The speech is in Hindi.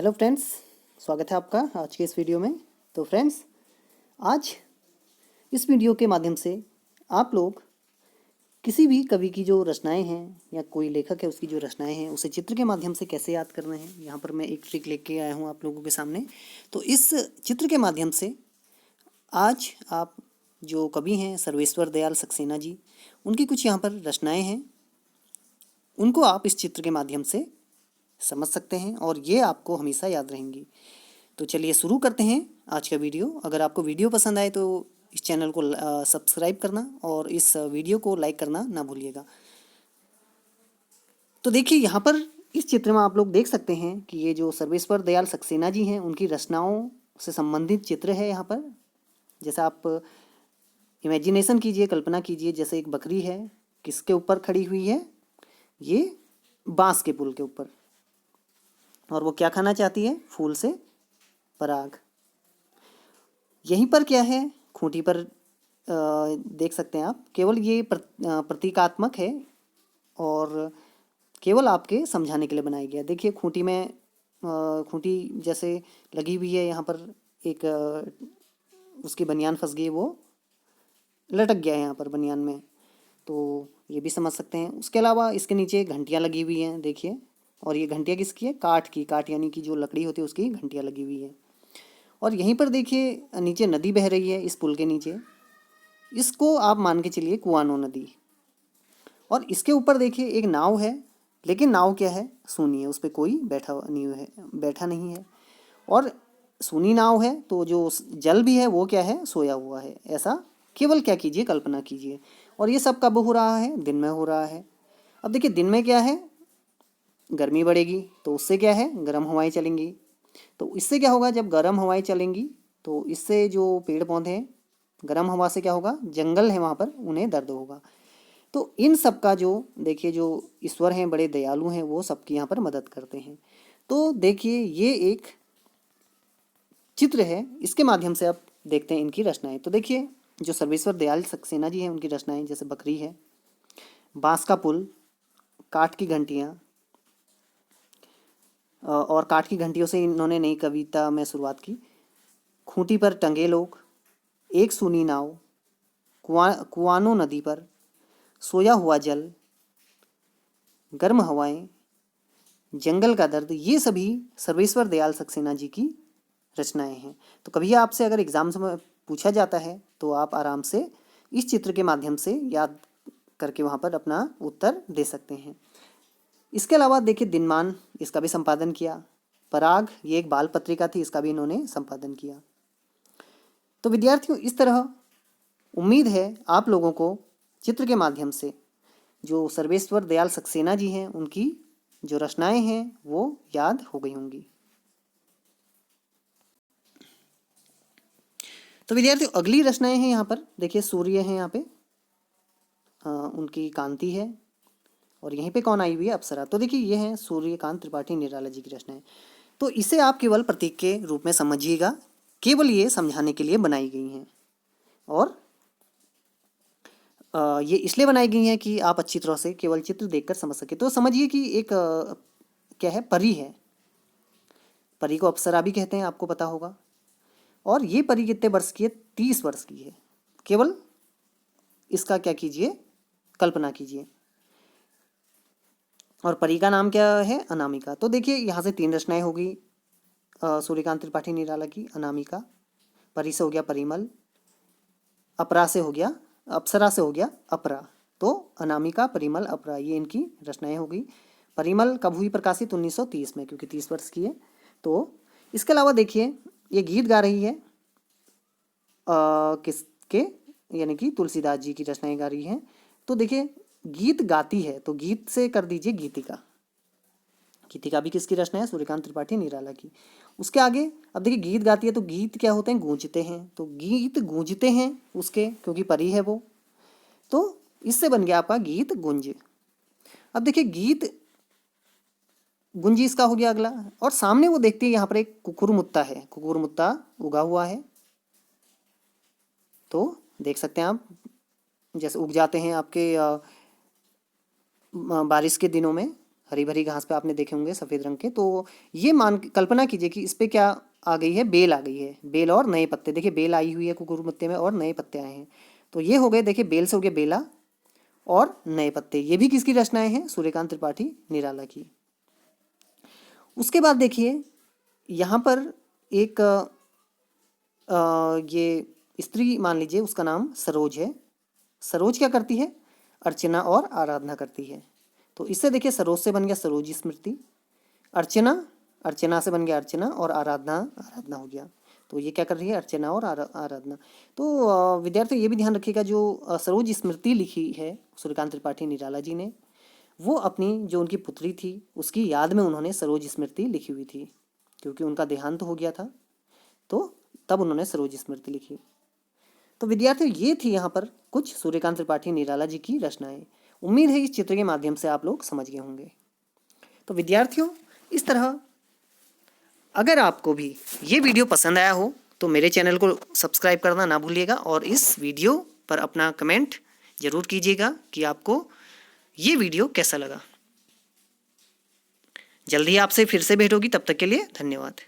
हेलो फ्रेंड्स, स्वागत है आपका आज के इस वीडियो में। तो फ्रेंड्स, आज इस वीडियो के माध्यम से आप लोग किसी भी कवि की जो रचनाएं हैं या कोई लेखक है उसकी जो रचनाएं हैं उसे चित्र के माध्यम से कैसे याद करना है, यहाँ पर मैं एक ट्रिक लेके आया हूँ आप लोगों के सामने। तो इस चित्र के माध्यम से आज आप जो कवि हैं सर्वेश्वर दयाल सक्सेना जी, उनकी कुछ यहाँ पर रचनाएँ हैं, उनको आप इस चित्र के माध्यम से समझ सकते हैं और ये आपको हमेशा याद रहेंगी। तो चलिए शुरू करते हैं आज का वीडियो। अगर आपको वीडियो पसंद आए तो इस चैनल को सब्सक्राइब करना और इस वीडियो को लाइक करना ना भूलिएगा। तो देखिए यहाँ पर इस चित्र में आप लोग देख सकते हैं कि ये जो सर्वेश्वर दयाल सक्सेना जी हैं उनकी रचनाओं से संबंधित चित्र है। यहाँ पर जैसा आप इमेजिनेशन कीजिए, कल्पना कीजिए, जैसे एक बकरी है, किसके ऊपर खड़ी हुई है? ये बांस के पुल के ऊपर, और वो क्या खाना चाहती है? फूल से पराग। यहीं पर क्या है? खूंटी पर देख सकते हैं आप, केवल ये प्रतीकात्मक है और केवल आपके समझाने के लिए बनाया गया। देखिए खूंटी में खूंटी जैसे लगी हुई है, यहाँ पर एक उसकी बनियान फंस गई, वो लटक गया है यहाँ पर बनियान में, तो ये भी समझ सकते हैं। उसके अलावा इसके नीचे घंटियाँ लगी हुई हैं, देखिए, और ये घंटियाँ किसकी है? काठ की। काठ यानी कि जो लकड़ी होती है उसकी घंटियाँ लगी हुई है। और यहीं पर देखिए नीचे नदी बह रही है, इस पुल के नीचे, इसको आप मान के चलिए कुआनो नदी। और इसके ऊपर देखिए एक नाव है, लेकिन नाव क्या है? सूनी है, उस पर कोई बैठा नहीं है। और सूनी नाव है तो जो जल भी है वो क्या है? सोया हुआ है। ऐसा केवल क्या कीजिए? कल्पना कीजिए। और ये सब कब हो रहा है? दिन में हो रहा है। अब देखिए दिन में क्या है? गर्मी बढ़ेगी तो उससे क्या है? गर्म हवाएं चलेंगी। तो इससे क्या होगा? जब गर्म हवाएं चलेंगी तो इससे जो पेड़ पौधे हैं, गर्म हवा से क्या होगा? जंगल है वहाँ पर, उन्हें दर्द होगा। तो इन सब का जो देखिए जो ईश्वर हैं, बड़े दयालु हैं, वो सबकी यहाँ पर मदद करते हैं। तो देखिए ये एक चित्र है, इसके माध्यम से आप देखते हैं इनकी रचनाएं। तो देखिए जो सर्वेश्वर दयाल सक्सेना जी हैं उनकी रचनाएं, जैसे बकरी है, बांस का पुल, काठ की घंटियाँ, और काठ की घंटियों से इन्होंने नई कविता में शुरुआत की। खूंटी पर टंगे लोग, एक सूनी नाव, कुआनो नदी पर, सोया हुआ जल, गर्म हवाएं, जंगल का दर्द, ये सभी सर्वेश्वर दयाल सक्सेना जी की रचनाएं हैं। तो कभी आपसे अगर एग्जाम्स में पूछा जाता है तो आप आराम से इस चित्र के माध्यम से याद करके वहाँ पर अपना उत्तर दे सकते हैं। इसके अलावा देखिए दिनमान, इसका भी संपादन किया। पराग, ये एक बाल पत्रिका थी, इसका भी इन्होंने संपादन किया। तो विद्यार्थियों, इस तरह उम्मीद है आप लोगों को चित्र के माध्यम से जो सर्वेश्वर दयाल सक्सेना जी हैं उनकी जो रचनाएं हैं वो याद हो गई होंगी। तो विद्यार्थियों अगली रचनाएं हैं, यहाँ पर देखिए सूर्य है, यहाँ पे उनकी कांति है, और यहीं पे कौन आई हुई है? अप्सरा। तो देखिए ये हैं सूर्यकांत त्रिपाठी निराला जी की रचनाएं। तो इसे आप केवल प्रतीक के रूप में समझिएगा, केवल ये समझाने के लिए बनाई गई हैं, और ये इसलिए बनाई गई हैं कि आप अच्छी तरह से केवल चित्र देखकर समझ सके। तो समझिए कि एक क्या है? परी है। परी को अप्सरा भी कहते हैं, आपको पता होगा। और ये परी कितने वर्ष की है? 30 वर्ष की है। केवल इसका क्या कीजिए? कल्पना कीजिए। और परी का नाम क्या है? अनामिका। तो देखिए यहाँ से 3 रचनाएं होगी सूर्यकांत त्रिपाठी निराला की। अनामिका, परी से हो गया परिमल, अपरा से हो गया, अप्सरा से हो गया अपरा। तो अनामिका, परिमल, अपरा, ये इनकी रचनाएं हो गई। परिमल कब हुई प्रकाशित? 1930 में, क्योंकि 30 वर्ष की है। तो इसके अलावा देखिए ये गीत गा रही है किसके? यानी कि तुलसीदास जी की रचनाएं गा रही हैं। तो देखिए गीत गाती है, तो गीत से कर दीजिए गीतिका। गीतिका भी किसकी रचना है? सूर्यकांत त्रिपाठी निराला की। उसके आगे अब देखिए गीत गाती है, तो गीत क्या होते हैं? गूंजते हैं। तो गीत गूंजते हैं उसके, क्योंकि परी है वो, तो इससे बन गया आपका गीत गुंज। अब देखिए गीत गुंज इसका हो गया अगला। और सामने वो देखती है यहाँ पर एक कुकुरमुत्ता है, कुकुरमुत्ता उगा हुआ है। तो देख सकते हैं आप, जैसे उग जाते हैं आपके बारिश के दिनों में हरी भरी घास पे आपने देखे होंगे सफ़ेद रंग के। तो ये कल्पना कीजिए कि इस पे क्या आ गई है, बेल आ गई है, बेल और नए पत्ते। देखिए बेल आई हुई है कुकुरमुत्ते में और नए पत्ते आए हैं। तो ये हो गए, देखिए बेल से हो गया बेला और नए पत्ते। ये भी किसकी रचनाएं हैं? सूर्यकांत त्रिपाठी निराला की। उसके बाद देखिए यहाँ पर एक ये स्त्री मान लीजिए, उसका नाम सरोज है। सरोज क्या करती है? अर्चना और आराधना करती है। तो इससे देखिए सरोज से बन गया सरोज स्मृति, अर्चना, अर्चना से बन गया अर्चना और आराधना, आराधना हो गया। तो ये क्या कर रही है? अर्चना और आराधना। तो विद्यार्थी ये भी ध्यान रखिएगा, जो सरोज स्मृति लिखी है सूर्यकांत त्रिपाठी निराला जी ने, वो अपनी जो उनकी पुत्री थी उसकी याद में उन्होंने सरोज स्मृति लिखी हुई थी, क्योंकि उनका देहांत हो गया था, तो तब उन्होंने सरोज स्मृति लिखी। तो विद्यार्थियों ये थी यहाँ पर कुछ सूर्यकांत त्रिपाठी निराला जी की रचनाएं। उम्मीद है इस चित्र के माध्यम से आप लोग समझ गए होंगे। तो विद्यार्थियों इस तरह अगर आपको भी ये वीडियो पसंद आया हो तो मेरे चैनल को सब्सक्राइब करना ना भूलिएगा और इस वीडियो पर अपना कमेंट जरूर कीजिएगा कि आपको ये वीडियो कैसा लगा। जल्दी आपसे फिर से भेंट होगी, तब तक के लिए धन्यवाद।